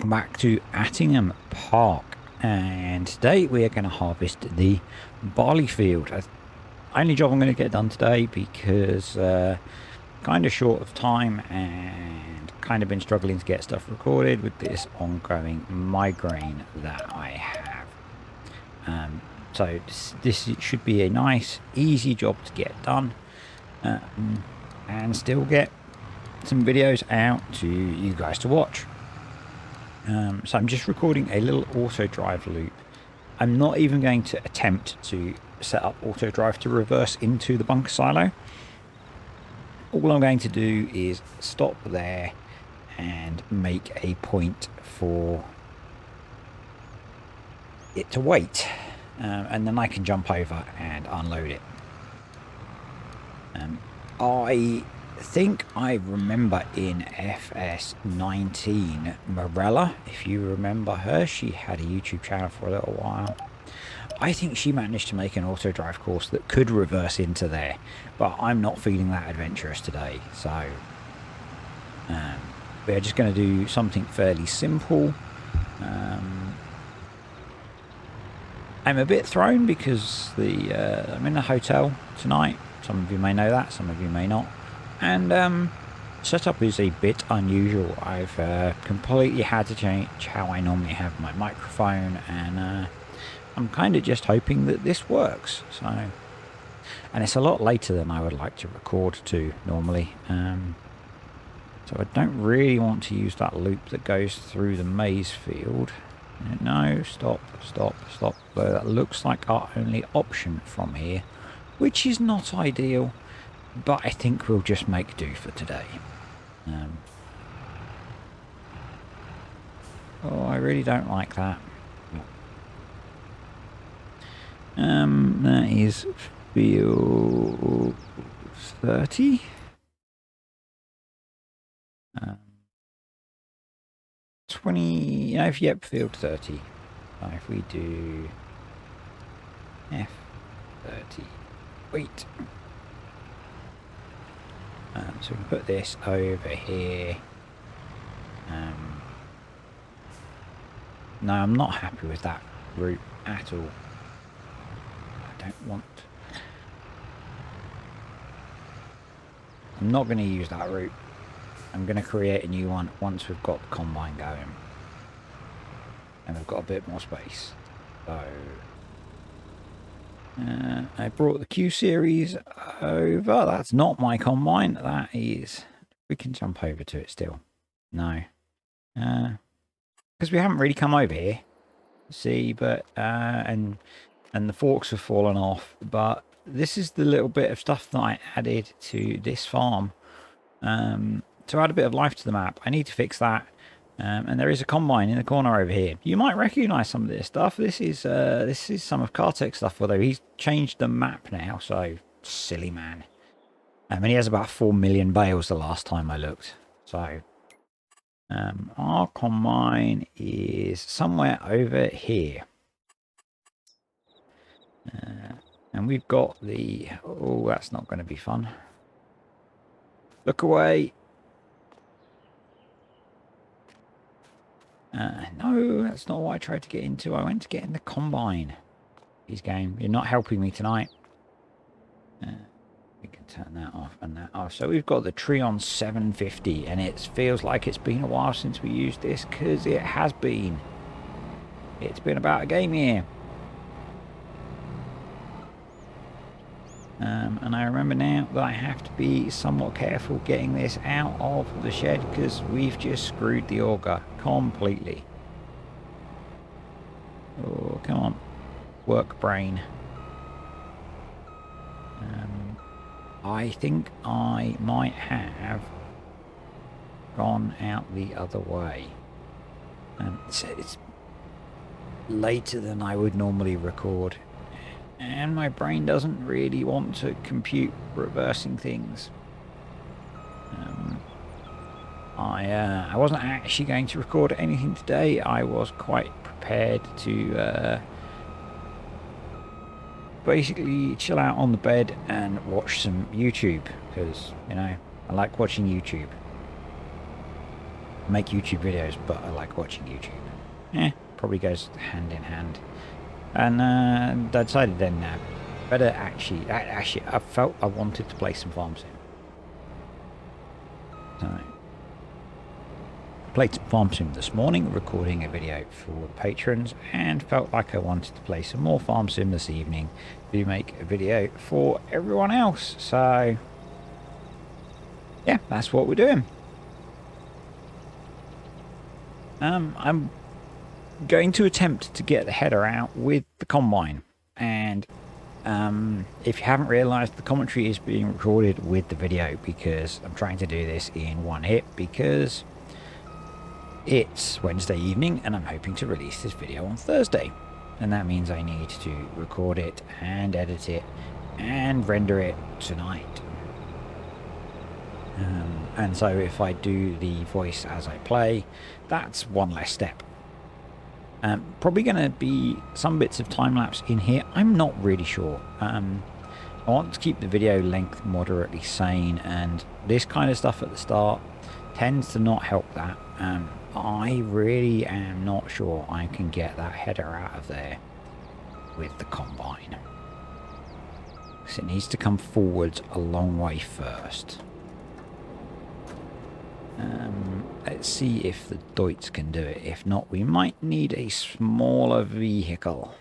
welcome back to Attingham Park, and today we are going to harvest the barley field. Only job I'm going to get done today because kind of short of time and kind of been struggling to get stuff recorded with this ongoing migraine that I have. So this should be a nice easy job to get done and still get some videos out to you guys to watch. So I'm just recording a little auto drive loop. I'm not even going to attempt to set up auto drive to reverse into the bunker silo. All I'm going to do is stop there and make a point for it to wait, and then I can jump over and unload it. I think I remember in FS22 Morella, if you remember her, she had a YouTube channel for a little while. I think she managed to make an auto drive course that could reverse into there, but I'm not feeling that adventurous today, so we're just going to do something fairly simple. I'm a bit thrown because I'm in a hotel tonight. Some of you may know that, some of you may not. And setup is a bit unusual. I've completely had to change how I normally have my microphone, and I'm kind of just hoping that this works. So, and it's a lot later than I would like to record to normally. So I don't really want to use that loop that goes through the maize field. No, stop. But that looks like our only option from here, which is not ideal. But I think we'll just make do for today. Oh, I really don't like that. That is field 30. 20. Yep, field 30. So if we do F30, wait. So we can put this over here. No, I'm not happy with that route at all. I don't want... I'm not going to use that route. I'm going to create a new one once we've got the combine going. And we've got a bit more space. So... I brought the Q series over. That's not my combine. That is... We can jump over to it still. No. Because we haven't really come over here. See, but... and the forks have fallen off. But this is the little bit of stuff that I added to this farm. To add a bit of life to the map. I need to fix that. And there is a combine in the corner over here. You might recognise some of this stuff. This is some of Kartek's stuff, although he's changed the map now, so silly man. And he has about 4 million bales the last time I looked. So our combine is somewhere over here. And we've got the... Oh, that's not going to be fun. Look away. No, that's not what I tried to get into. I went to get in the combine. He's going, you're not helping me tonight. We can turn that off and that off. So we've got the Trion 750, and it feels like it's been a while since we used this, because it has been. It's been about a game year. And I remember now that I have to be somewhat careful getting this out of the shed, because we've just screwed the auger completely. Oh, come on. Work brain. I think I might have gone out the other way. It's later than I would normally record. And my brain doesn't really want to compute reversing things. I wasn't actually going to record anything today. I was quite prepared to basically chill out on the bed and watch some YouTube, because, you know, I like watching YouTube. make YouTube videos, but I like watching YouTube. Probably goes hand in hand. And I decided then better actually, I felt I wanted to play some farm sim. So, played some farm sim this morning, recording a video for the patrons, and felt like I wanted to play some more farm sim this evening to make a video for everyone else. So yeah, that's what we're doing. I'm going to attempt to get the header out with the combine, and if you haven't realized, the commentary is being recorded with the video because I'm trying to do this in one hit because it's Wednesday evening and I'm hoping to release this video on Thursday, and that means I need to record it and edit it and render it tonight. And so if I do the voice as I play, that's one less step. Probably going to be some bits of time-lapse in here. I'm not really sure. I want to keep the video length moderately sane, and this kind of stuff at the start tends to not help that. I really am not sure I can get that header out of there with the combine, because it needs to come forwards a long way first. Let's see if the Deutz can do it. If not, we might need a smaller vehicle.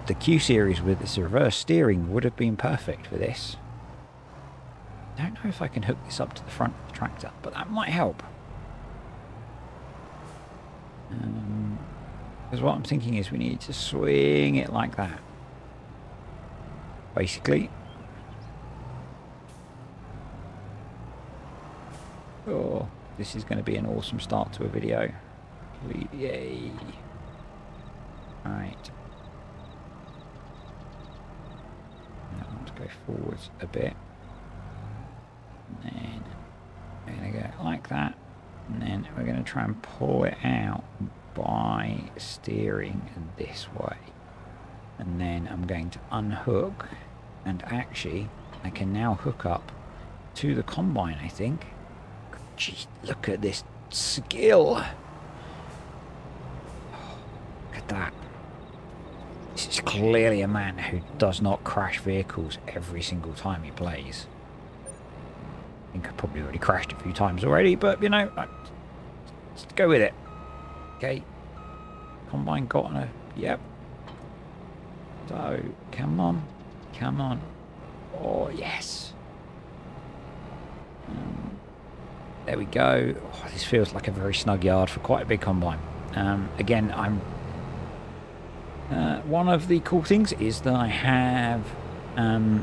The Q series with its reverse steering would have been perfect for this. I don't know if I can hook this up to the front of the tractor, but that might help. Because what I'm thinking is we need to swing it like that, basically. Oh, this is going to be an awesome start to a video. Yay. Right. I want to go forwards a bit. And then we're going to go like that. And then we're going to try and pull it out by steering this way. And then I'm going to unhook. And actually, I can now hook up to the combine, I think. Jeez, look at this skill. Look at that. This is clearly a man who does not crash vehicles every single time he plays. I think I've probably already crashed a few times already, but you know, let's go with it. Okay. Combine got on a... Yep. So, come on. Come on. Oh, yes. There we go. Oh, this feels like a very snug yard for quite a big combine. Again, I'm... one of the cool things is that I have...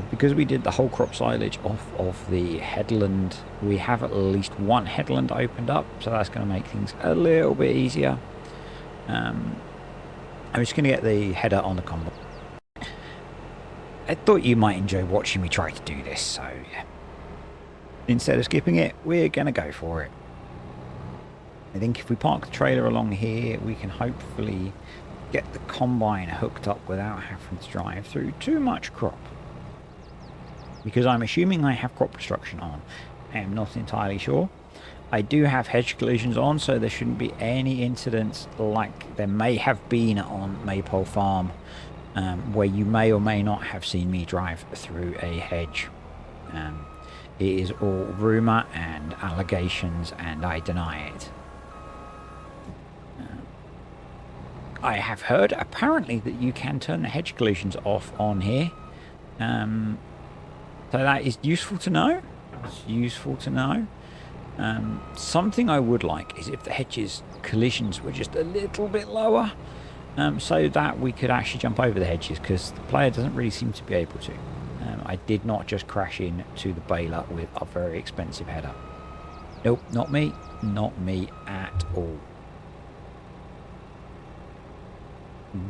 because we did the whole crop silage off of the headland, we have at least one headland opened up, so that's going to make things a little bit easier. I'm just going to get the header on the combine. I thought you might enjoy watching me try to do this, so yeah. Instead of skipping it, we're going to go for it. I think if we park the trailer along here, we can hopefully get the combine hooked up without having to drive through too much crop. Because I'm assuming I have crop destruction on. I am not entirely sure. I do have hedge collisions on, so there shouldn't be any incidents like there may have been on Maypole Farm, where you may or may not have seen me drive through a hedge. It is all rumour and allegations, and I deny it. I have heard apparently that you can turn the hedge collisions off on here. So that is useful to know. It's useful to know. Something I would like is if the hedges collisions were just a little bit lower, so that we could actually jump over the hedges, because the player doesn't really seem to be able to. I did not just crash into the baler with a very expensive header. Nope, not me. Not me at all.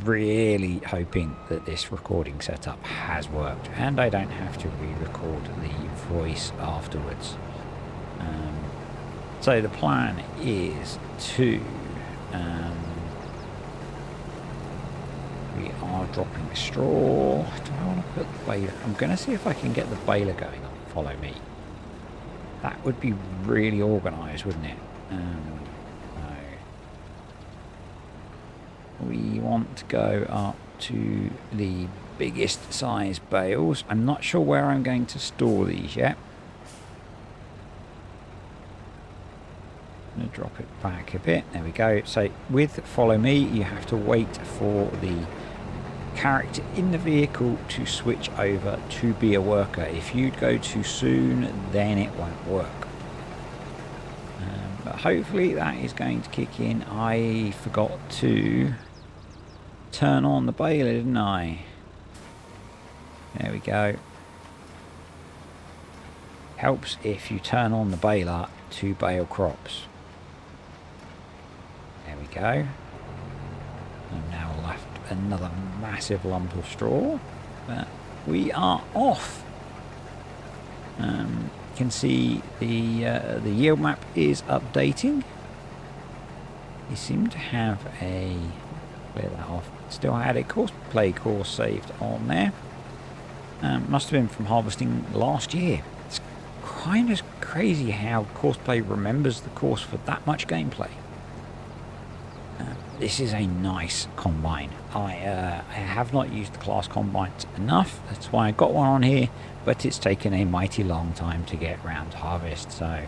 Really hoping that this recording setup has worked and I don't have to re-record the voice afterwards. So the plan is to... we are dropping straw. Do I want to put the baler? I'm going to see if I can get the baler going on. Follow me. That would be really organised, wouldn't it? No. We want to go up to the biggest size bales. I'm not sure where I'm going to store these yet. I'm going to drop it back a bit. There we go. So with follow me, you have to wait for the character in the vehicle to switch over to be a worker. If you go too soon, then it won't work. But hopefully that is going to kick in. I forgot to turn on the baler, didn't I? There we go. Helps if you turn on the baler to bale crops. There we go. I'm now left another massive lump of straw, but we are off. You can see the yield map is updating. You seem to have a, clear that off, still had a courseplay course saved on there. Must have been from harvesting last year. It's kind of crazy how courseplay remembers the course for that much gameplay. This is a nice combine. I have not used the class combines enough. That's why I got one on here, but it's taken a mighty long time to get round to harvest. So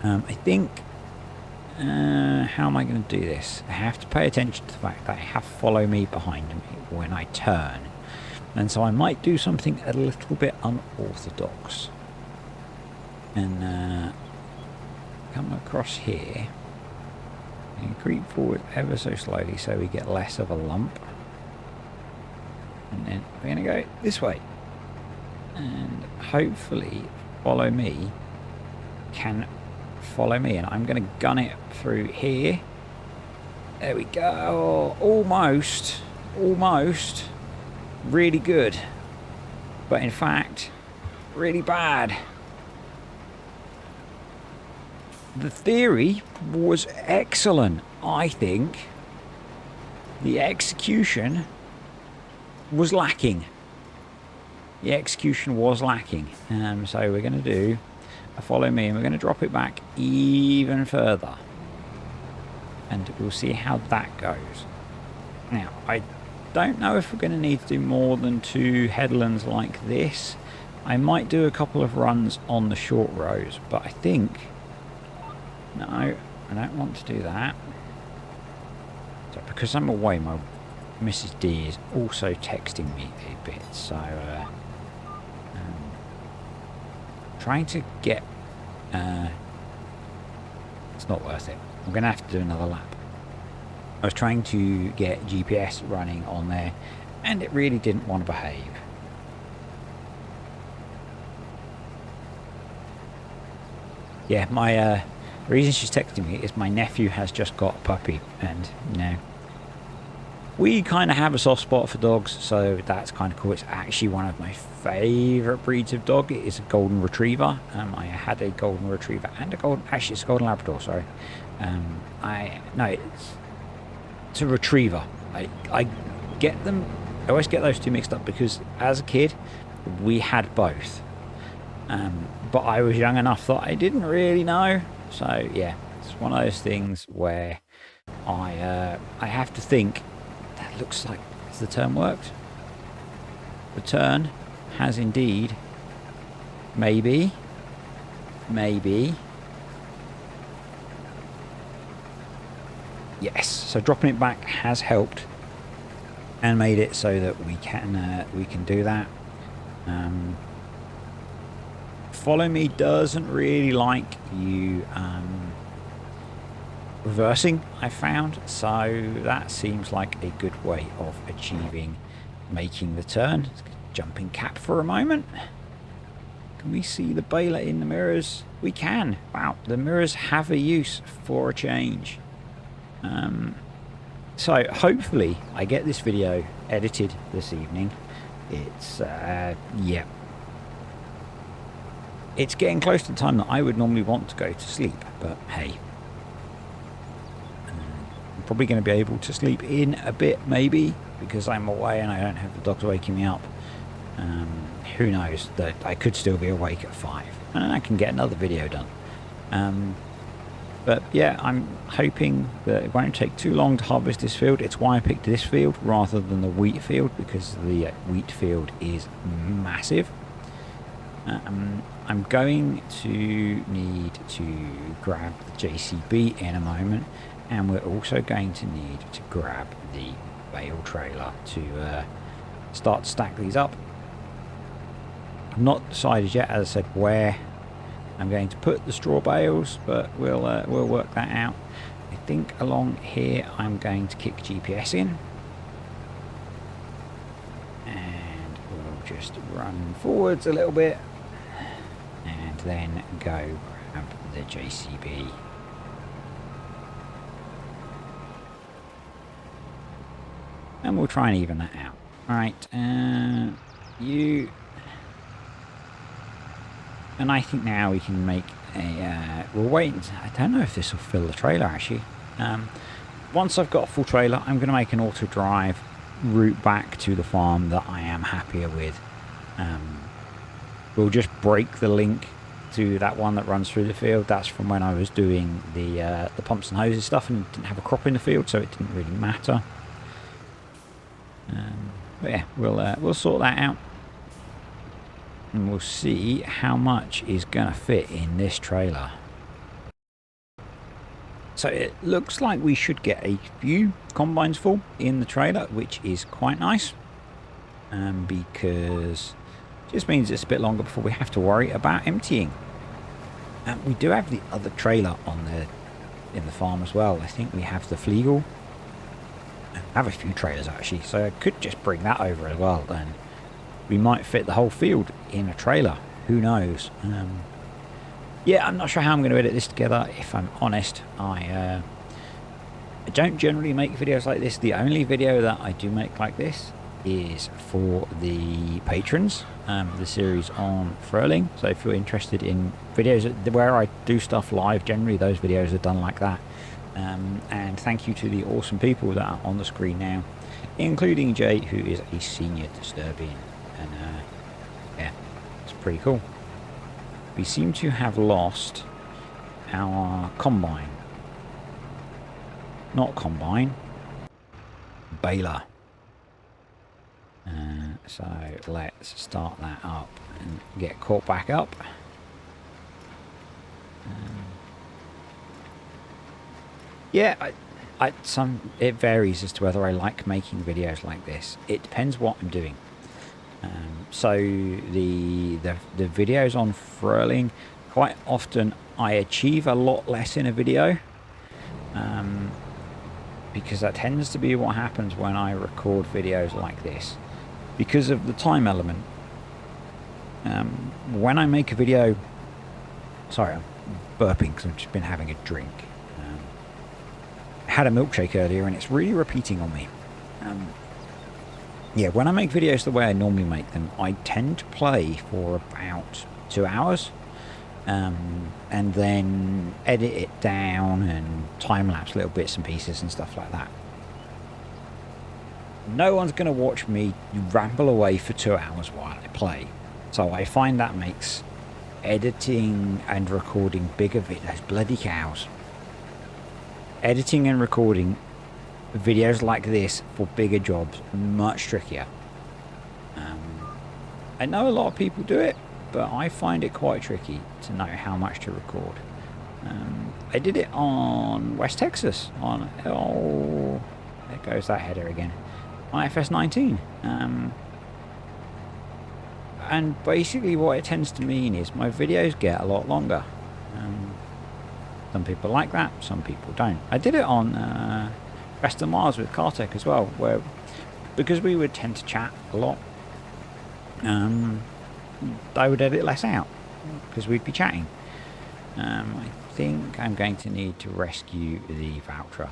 I think, how am I going to do this? I have to pay attention to the fact that I have follow me behind me when I turn. And so I might do something a little bit unorthodox. And come across here. And creep forward ever so slowly so we get less of a lump. And then we're going to go this way. And hopefully follow me can follow me. And I'm going to gun it through here. There we go. Almost. Almost. Really good. But in fact, really bad. The theory was excellent, I think. The execution was lacking. The execution was lacking. So we're going to do a follow me and we're going to drop it back even further. And we'll see how that goes. Now, I don't know if we're going to need to do more than 2 headlands like this. I might do a couple of runs on the short rows, but I think... No, I don't want to do that. So because I'm away, my Mrs. D is also texting me a bit. So trying to get... it's not worth it. I'm going to have to do another lap. I was trying to get GPS running on there, and it really didn't want to behave. Yeah, my... the reason she's texting me is my nephew has just got a puppy, and you know, we kind of have a soft spot for dogs, so that's kind of cool. It's actually one of my favourite breeds of dog. It is a golden retriever. I had a golden retriever and a golden, actually it's a golden Labrador, sorry. It's a retriever. I get them, I always get those two mixed up because as a kid we had both, but I was young enough that I didn't really know. So yeah, it's one of those things where I have to think. That looks like, has the turn worked? The turn has indeed. Maybe. Yes. So dropping it back has helped and made it so that we can do that. Follow me doesn't really like you reversing, I found, so that seems like a good way of achieving making the turn. Let's jump in cap for a moment. Can we see the baler in the mirrors? We can. Wow, the mirrors have a use for a change. So hopefully I get this video edited this evening. It's yeah, it's getting close to the time that I would normally want to go to sleep, but hey, I'm probably going to be able to sleep in a bit maybe because I'm away and I don't have the dogs waking me up. Who knows, that I could still be awake at 5 and I can get another video done. But yeah, I'm hoping that it won't take too long to harvest this field. It's why I picked this field rather than the wheat field, because the wheat field is massive. I'm going to need to grab the JCB in a moment, and we're also going to need to grab the bale trailer to start to stack these up. I've not decided yet, as I said, where I'm going to put the straw bales, but we'll work that out. I think along here I'm going to kick GPS in, and we'll just run forwards a little bit and then go grab the JCB. And we'll try and even that out. Alright, you... And I think now we can make a... we'll wait. I don't know if this will fill the trailer, actually. Once I've got a full trailer, I'm going to make an auto-drive route back to the farm that I am happier with. We'll just break the link to that one that runs through the field. That's from when I was doing the pumps and hoses stuff and didn't have a crop in the field, so it didn't really matter. But yeah, we'll sort that out, and we'll see how much is going to fit in this trailer. So it looks like we should get a few combines full in the trailer, which is quite nice, because it just means it's a bit longer before we have to worry about emptying. We do have the other trailer on in the farm as well. I think we have the Flegel. I have a few trailers actually, so I could just bring that over as well, and we might fit the whole field in a trailer. Who knows? Yeah, I'm not sure how I'm going to edit this together, if I'm honest. I don't generally make videos like this. The only video that I do make like this is for the patrons, the series on furling. So if you're interested in videos where I do stuff live, generally those videos are done like that. And thank you to the awesome people that are on the screen now, including Jay, who is a senior disturbian, and yeah, it's pretty cool. We seem to have lost our combine. Not combine, baler. So let's start that up and get caught back up. Yeah, it varies as to whether I like making videos like this. It depends what I'm doing. So the videos on furling, quite often I achieve a lot less in a video, because that tends to be what happens when I record videos like this, because of the time element. When I make a video, sorry, I'm burping because I've just been having a drink. I had a milkshake earlier and it's really repeating on me. Yeah, when I make videos the way I normally make them, I tend to play for about 2 hours, and then edit it down and time-lapse little bits and pieces and stuff like that. No one's going to watch me ramble away for 2 hours while I play, so I find that makes editing and recording bigger videos, bloody cows. Editing and recording videos like this for bigger jobs much trickier. I know a lot of people do it, but I find it quite tricky to know how much to record. I did it on West Texas on, oh, there goes that header again, on FS19. And basically what it tends to mean is my videos get a lot longer. Some people like that, some people don't. I did it on Western Mars with Cartech as well, where, because we would tend to chat a lot, I would edit less out because we'd be chatting. I think I'm going to need to rescue the voucher.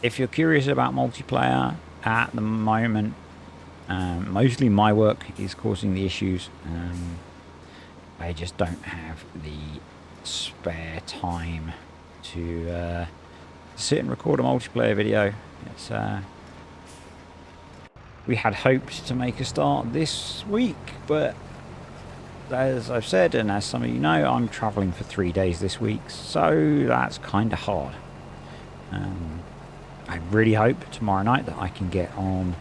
If you're curious about multiplayer at the moment, mostly my work is causing the issues. I just don't have the spare time to sit and record a multiplayer video. It's We had hoped to make a start this week, but as I've said, and as some of you know, I'm travelling for 3 days this week, so that's kind of hard. I really hope tomorrow night that I can get on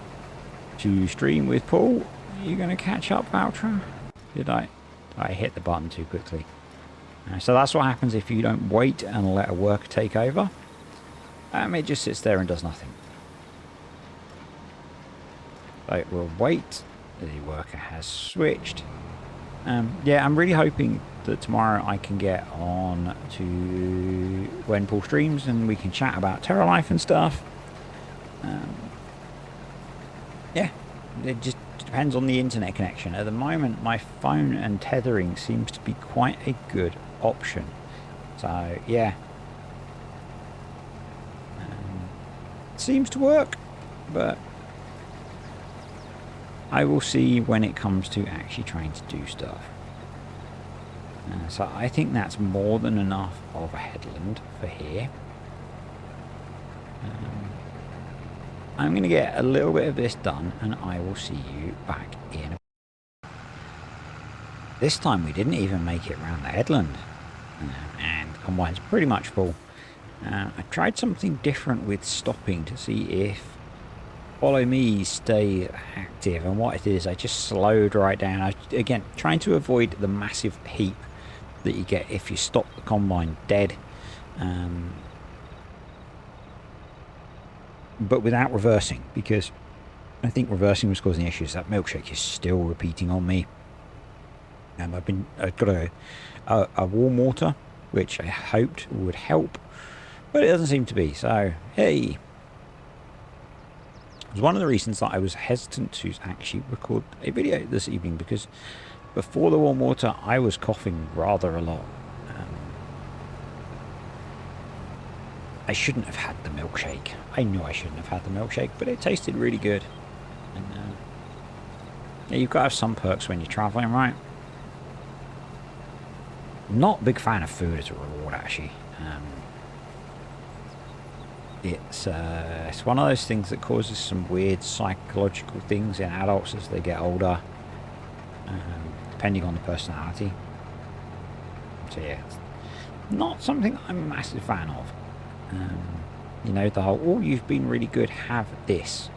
to stream with Paul. Are you going to catch up, Valtra? Did I hit the button too quickly? So that's what happens if you don't wait and let a worker take over. It just sits there and does nothing. So we'll wait. The worker has switched. Yeah, I'm really hoping that tomorrow I can get on to when Paul streams and we can chat about Terra Life and stuff. Yeah, it just depends on the internet connection. At the moment, my phone and tethering seems to be quite a good option. So, yeah. It seems to work, but I will see when it comes to actually trying to do stuff. So I think that's more than enough of a headland for here. I'm going to get a little bit of this done and I will see you back in. This time we didn't even make it around the headland. And the combine's pretty much full. I tried something different with stopping to see if follow me stay active, and what I did is I just slowed right down. Again, trying to avoid the massive heap that you get if you stop the combine dead, but without reversing, because I think reversing was causing issues. That milkshake is still repeating on me, and I've got a warm water which I hoped would help, but it doesn't seem to be. So hey, it was one of the reasons that I was hesitant to actually record a video this evening, because before the warm water I was coughing rather a lot. I shouldn't have had the milkshake. I knew I shouldn't have had the milkshake, but it tasted really good. And yeah, you've got to have some perks when you're traveling, right? Not a big fan of food as a reward, actually. It's one of those things that causes some weird psychological things in adults as they get older, depending on the personality. So yeah, it's not something I'm a massive fan of. You know, the whole, oh, you've been really good, have this,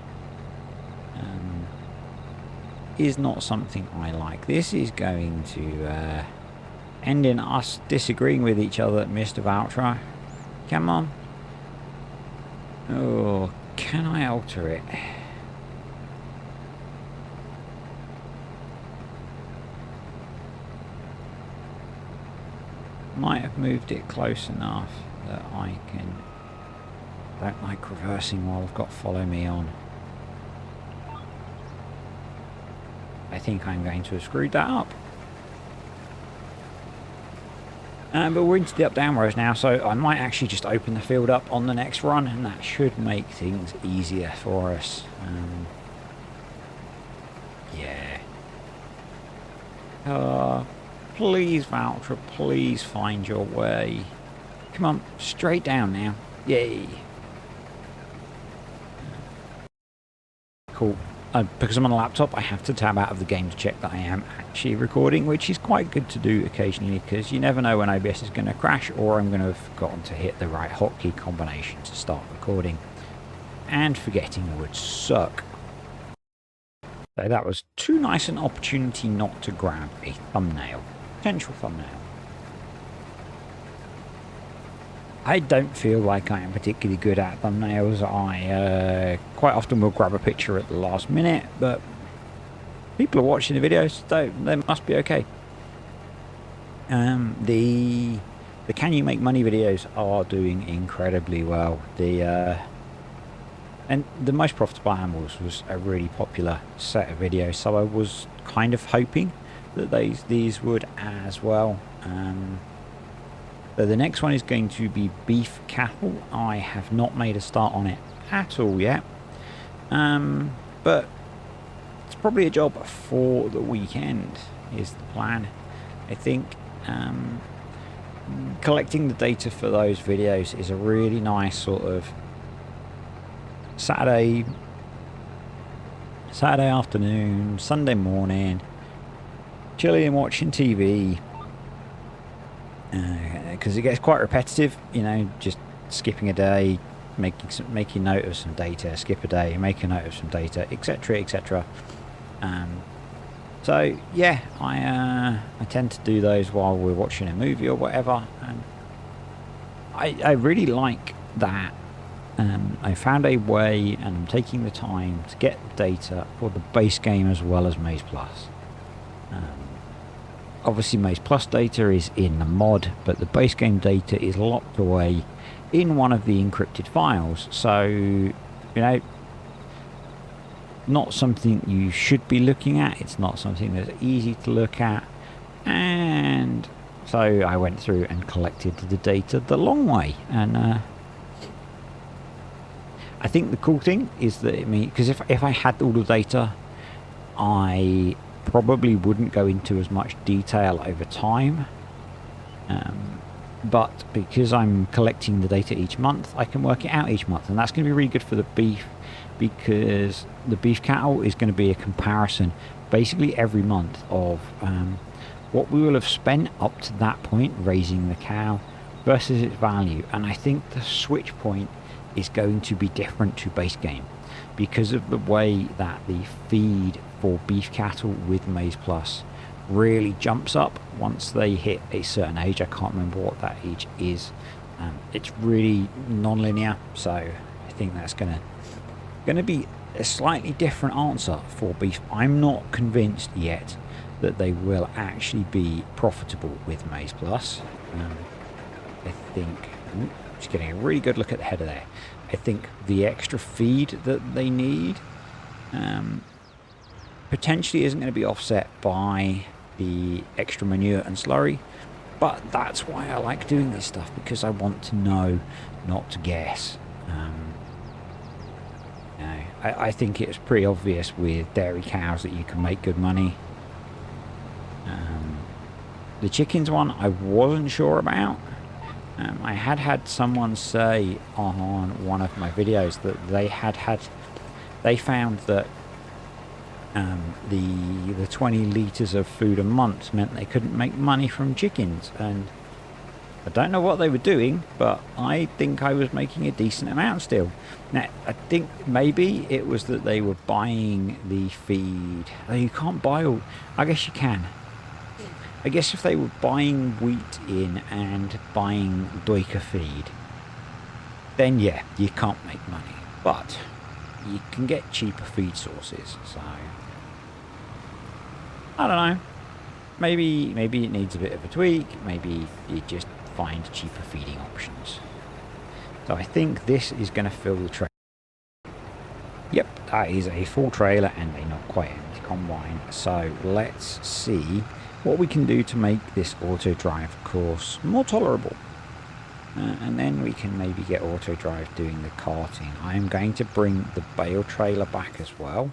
is not something I like. This is going to end in us disagreeing with each other, Mr. Valtra. Come on. Oh, can I alter it? Might have moved it close enough that I can. Don't like reversing while I've got follow me on. I think I'm going to have screwed that up. But we're into the up-down rows now, so I might actually just open the field up on the next run, and that should make things easier for us. Yeah. Please, Valtra, please find your way. Come on, straight down now. Yay. Cool. Because I'm on a laptop, I have to tab out of the game to check that I am actually recording, which is quite good to do occasionally, because you never know when OBS is going to crash, or I'm going to have forgotten to hit the right hotkey combination to start recording. And forgetting would suck. So that was too nice an opportunity not to grab a thumbnail. Potential thumbnail. I don't feel like I am particularly good at thumbnails. I quite often will grab a picture at the last minute, but people are watching the videos, so they must be okay. The Can You Make Money videos are doing incredibly well. And the Most Profitable Animals was a really popular set of videos, so I was kind of hoping that these would as well. So the next one is going to be beef cattle. I have not made a start on it at all yet, but it's probably a job for the weekend is the plan. I think collecting the data for those videos is a really nice sort of Saturday Saturday afternoon, Sunday morning, chilling and watching TV, because it gets quite repetitive, you know, just skipping a day, making note of some data, skip a day, make a note of some data, etc., etc. So yeah, I tend to do those while we're watching a movie or whatever, and I really like that. I found a way, and I'm taking the time to get data for the base game as well as maizePlus. Obviously maizePlus data is in the mod, but the base game data is locked away in one of the encrypted files. So, you know, not something you should be looking at. It's not something that's easy to look at. And so I went through and collected the data the long way. And I think the cool thing is that because if I had all the data, I probably wouldn't go into as much detail over time, but because I'm collecting the data each month, I can work it out each month, and that's going to be really good for the beef, because the beef cattle is going to be a comparison basically every month of what we will have spent up to that point raising the cow versus its value. And I think the switch point is going to be different to base game because of the way that the feed for beef cattle with maizePlus really jumps up once they hit a certain age. I can't remember what that age is. It's really non-linear, so I think that's gonna be a slightly different answer for beef. I'm not convinced yet that they will actually be profitable with maizePlus. I think just getting a really good look at the header there. I think the extra feed that they need potentially isn't going to be offset by the extra manure and slurry, but that's why I like doing this stuff, because I want to know, not to guess. You know, I think it's pretty obvious with dairy cows that you can make good money. The chickens one I wasn't sure about. I had someone say on one of my videos that they found that the 20 litres of food a month meant they couldn't make money from chickens, and I don't know what they were doing, but I think I was making a decent amount still. Now I think maybe it was that they were buying the feed. Oh, you can't buy all, I guess you can. I guess if they were buying wheat in and buying doika feed, then yeah, you can't make money. But you can get cheaper feed sources, so I don't know. Maybe it needs a bit of a tweak. Maybe you just find cheaper feeding options. So I think this is going to fill the trailer. Yep, that is a full trailer and a not quite empty combine. So let's see what we can do to make this auto drive course more tolerable, and then we can maybe get auto drive doing the carting. I am going to bring the bale trailer back as well.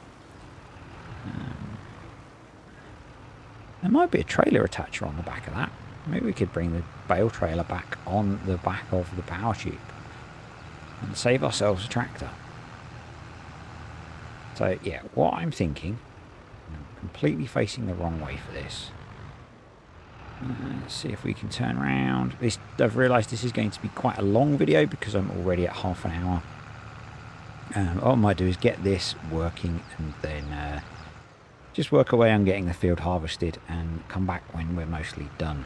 There might be a trailer attacher on the back of that. Maybe we could bring the bale trailer back on the back of the power tube and save ourselves a tractor. So yeah, what I'm thinking, I'm completely facing the wrong way for this. Let's see if we can turn around. I've realised this is going to be quite a long video because I'm already at half an hour. What I might do is get this working and then just work away on getting the field harvested and come back when we're mostly done.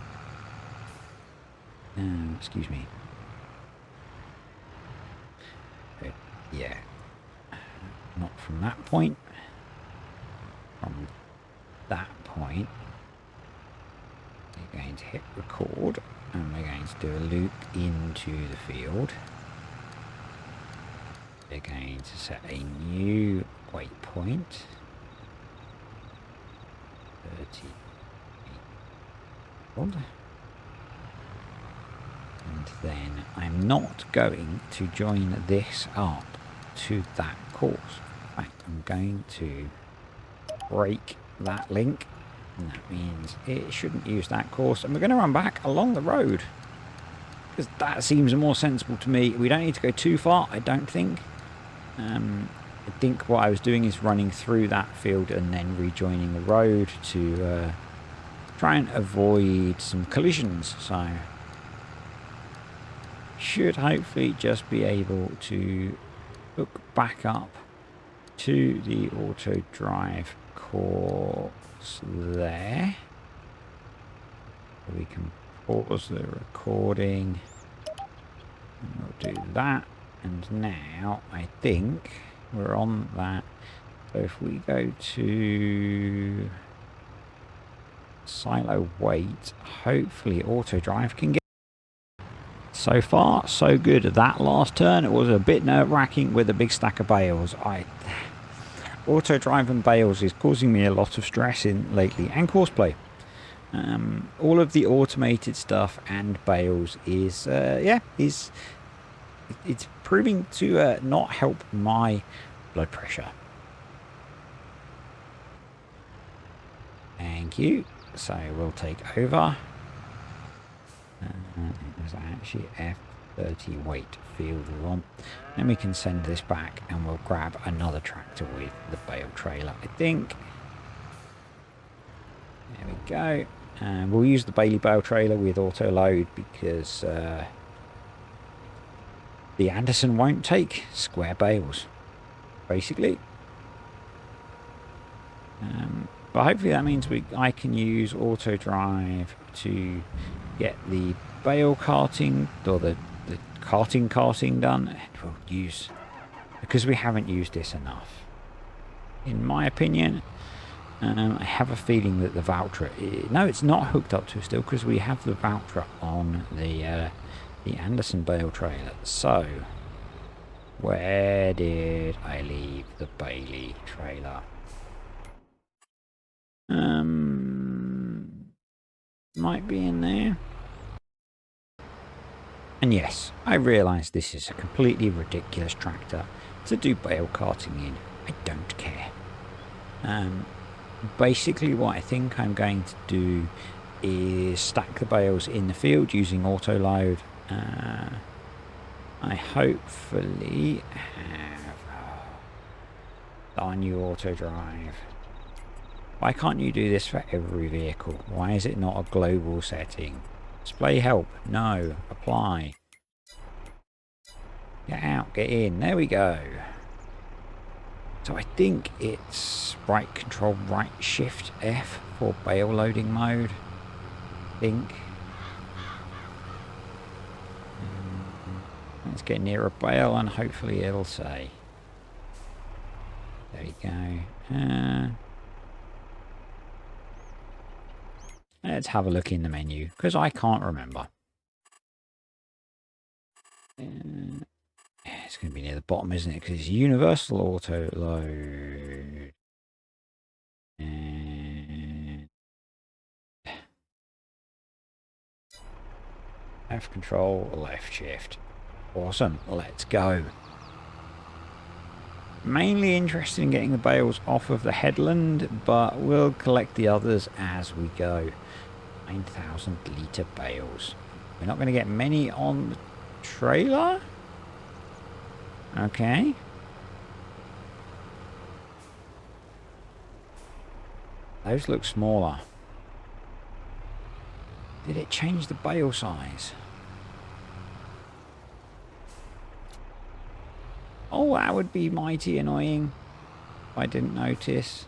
Excuse me. Yeah. Not from that point. From that point. We're going to hit record and we're going to do a loop into the field. We're going to set a new waypoint. 30. And then I'm not going to join this up to that course. In fact, I'm going to break that link. And that means it shouldn't use that course, and we're going to run back along the road because that seems more sensible to me. We don't need to go too far, I don't think. I think what I was doing is running through that field and then rejoining the road to try and avoid some collisions. So should hopefully just be able to hook back up to the auto drive course there. We can pause the recording. And we'll do that. And now I think we're on that. So if we go to silo wait, hopefully auto drive can get. So far, so good. That last turn, it was a bit nerve-wracking with a big stack of bales. Auto drive and bales is causing me a lot of stress in lately, and courseplay. All of the automated stuff and bales is it's proving to not help my blood pressure. Thank you. So we'll take over. It was actually F30 weight field we want. Then we can send this back and we'll grab another tractor with the bale trailer, I think. There we go. And we'll use the Bailey bale trailer with auto load because the Anderson won't take square bales, basically. But hopefully that means I can use auto drive to get the bale carting or the carting done. And we'll use, because we haven't used this enough, in my opinion. I have a feeling that the Valtra, no, it's not hooked up to still because we have the Valtra on the Anderson bale trailer. So where did I leave the Bailey trailer? Might be in there. And yes, I realise this is a completely ridiculous tractor to do bale carting in. I don't care. Basically what I think I'm going to do is stack the bales in the field using auto load. I hopefully have our new auto drive. Why can't you do this for every vehicle? Why is it not a global setting? Display help. No. Apply. Get out. Get in. There we go. So I think it's right control, right shift F for bale loading mode. I think. Let's get near a bale and hopefully it'll say. There we go. Let's have a look in the menu, because I can't remember. It's going to be near the bottom, isn't it? Because it's universal auto load. And F control, left shift. Awesome. Let's go. Mainly interested in getting the bales off of the headland, but we'll collect the others as we go. 9,000 litre bales. We're not going to get many on the trailer. Okay. Those look smaller. Did it change the bale size? Oh, that would be mighty annoying if I didn't notice.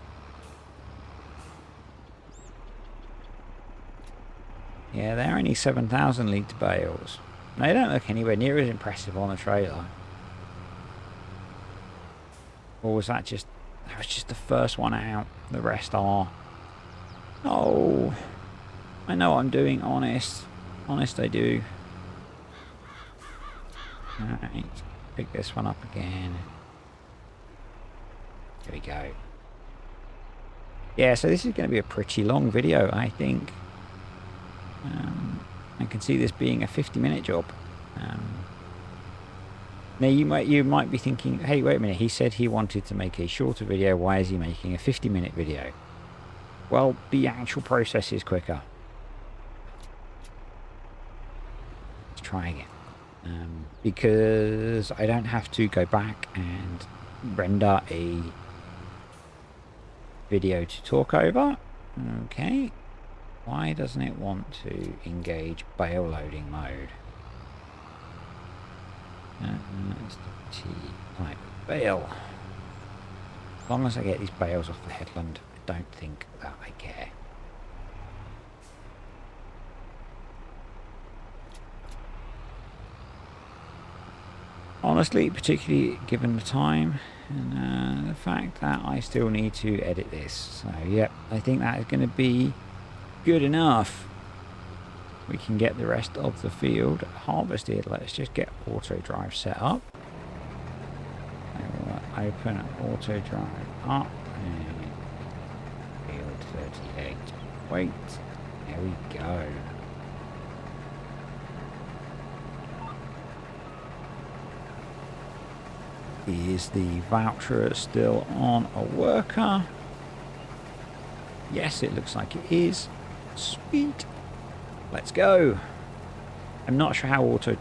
Yeah, they're only 7,000 litre bales. They don't look anywhere near as impressive on a trailer. Or was that just... That was just the first one out. The rest are... Oh... I know what I'm doing, honest. Honest I do. Alright. Pick this one up again. There we go. Yeah, so this is going to be a pretty long video, I think. I can see this being a 50-minute job. Now you might be thinking, hey, wait a minute, he said he wanted to make a shorter video. Why is he making a 50-minute video? Well, the actual process is quicker. Let's try again. Because I don't have to go back and render a video to talk over. Okay. Why doesn't it want to engage bale loading mode? It's the T type bale. As long as I get these bales off the headland, I don't think that I care. Honestly, particularly given the time and the fact that I still need to edit this. So, yep, I think that is going to be good enough. We can get the rest of the field harvested. Let's just get auto drive set up. I will open auto drive up and field 38. Wait, there we go. Is the voucher still on a worker? Yes, it looks like it is. Sweet. Let's go. I'm not sure how auto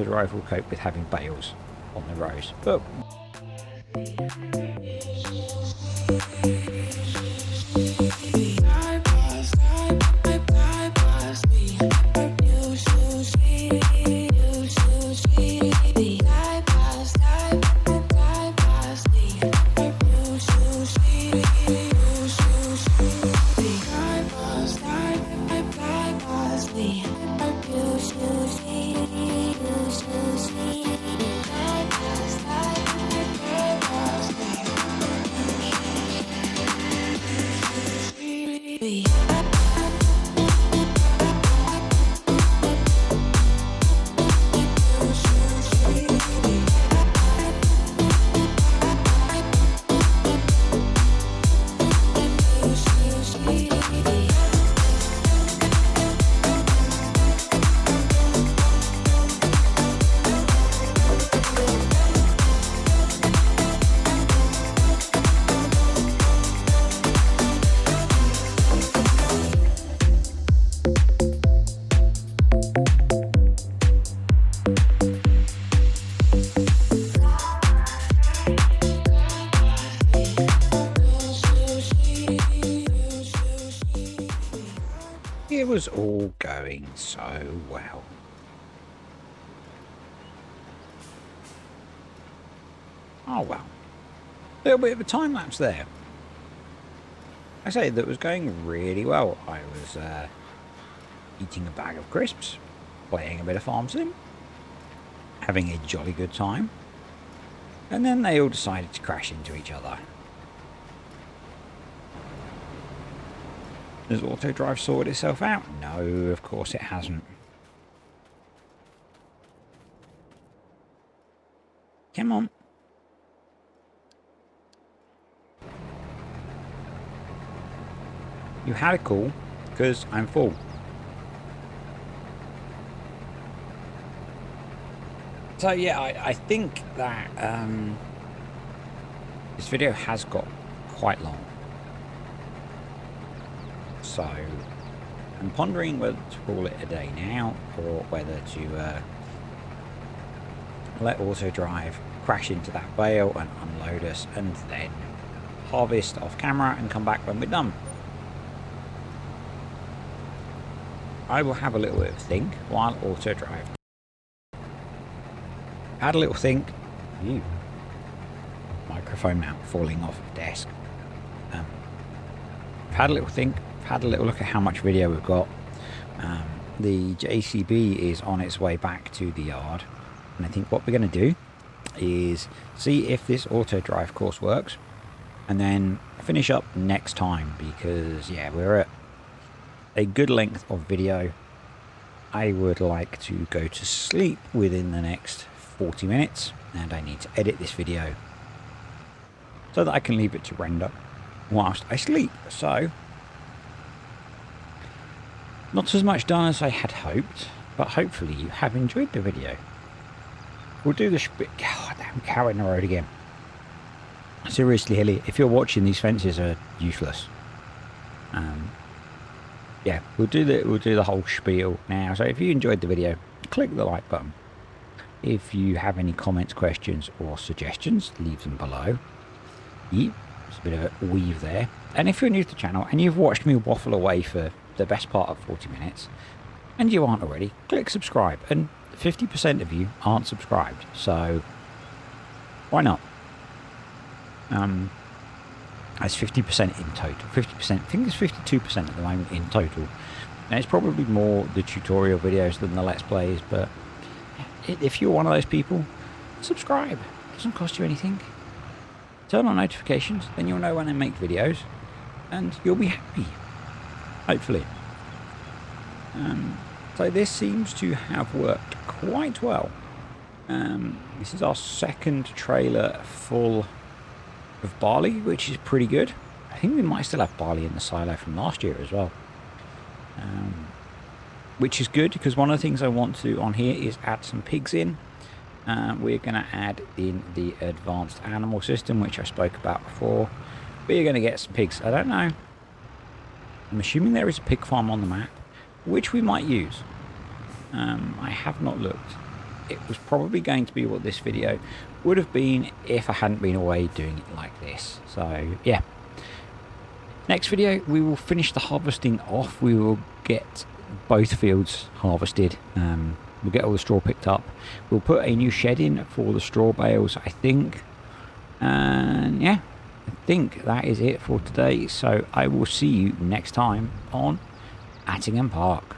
drive will cope with having bales on the roads, but it was all going so well. Oh well. A little bit of a time lapse there. I say that was going really well. I was eating a bag of crisps, playing a bit of farm sim, having a jolly good time, and then they all decided to crash into each other. Has auto drive sorted itself out? No, of course it hasn't. Come on. You had a call, because I'm full. So yeah, I think that this video has got quite long. So I'm pondering whether to call it a day now or whether to let auto drive crash into that bale and unload us and then harvest off camera and come back when we're done. I will have a little bit of a think while auto drive. Had a little think. Ew. Microphone mount falling off the desk. Had a little think. Had a little look at how much video we've got. The JCB is on its way back to the yard, and I think what we're going to do is see if this auto drive course works and then finish up next time, because yeah, we're at a good length of video. I would like to go to sleep within the next 40 minutes, and I need to edit this video so that I can leave it to render whilst I sleep. So not as much done as I had hoped, but hopefully you have enjoyed the video. We'll do the God damn cow in the road again. Seriously, Hilly, if you're watching, these fences are useless. Yeah, we'll do the whole spiel now. So if you enjoyed the video, click the like button. If you have any comments, questions or suggestions, leave them below. Yep, it's a bit of a weave there. And if you're new to the channel and you've watched me waffle away for the best part of 40 minutes and you aren't already, click subscribe. And 50% of you aren't subscribed, so why not? That's 50% in total. 50%, I think it's 52% at the moment in total. And it's probably more the tutorial videos than the Let's Plays, but if you're one of those people, subscribe. It doesn't cost you anything. Turn on notifications, then you'll know when I make videos, and you'll be happy. Hopefully. So this seems to have worked quite well. This is our second trailer full of barley, which is pretty good. I think we might still have barley in the silo from last year as well. Which is good, because one of the things I want to do on here is add some pigs in. We're going to add in the advanced animal system, which I spoke about before. We're going to get some pigs. I don't know. I'm assuming there is a pig farm on the map, which we might use. I have not looked. It was probably going to be what this video would have been if I hadn't been away doing it like this. So, yeah. Next video, we will finish the harvesting off. We will get both fields harvested. We'll get all the straw picked up. We'll put a new shed in for the straw bales, I think. And yeah, I think that is it for today. So I will see you next time on Attingham Park.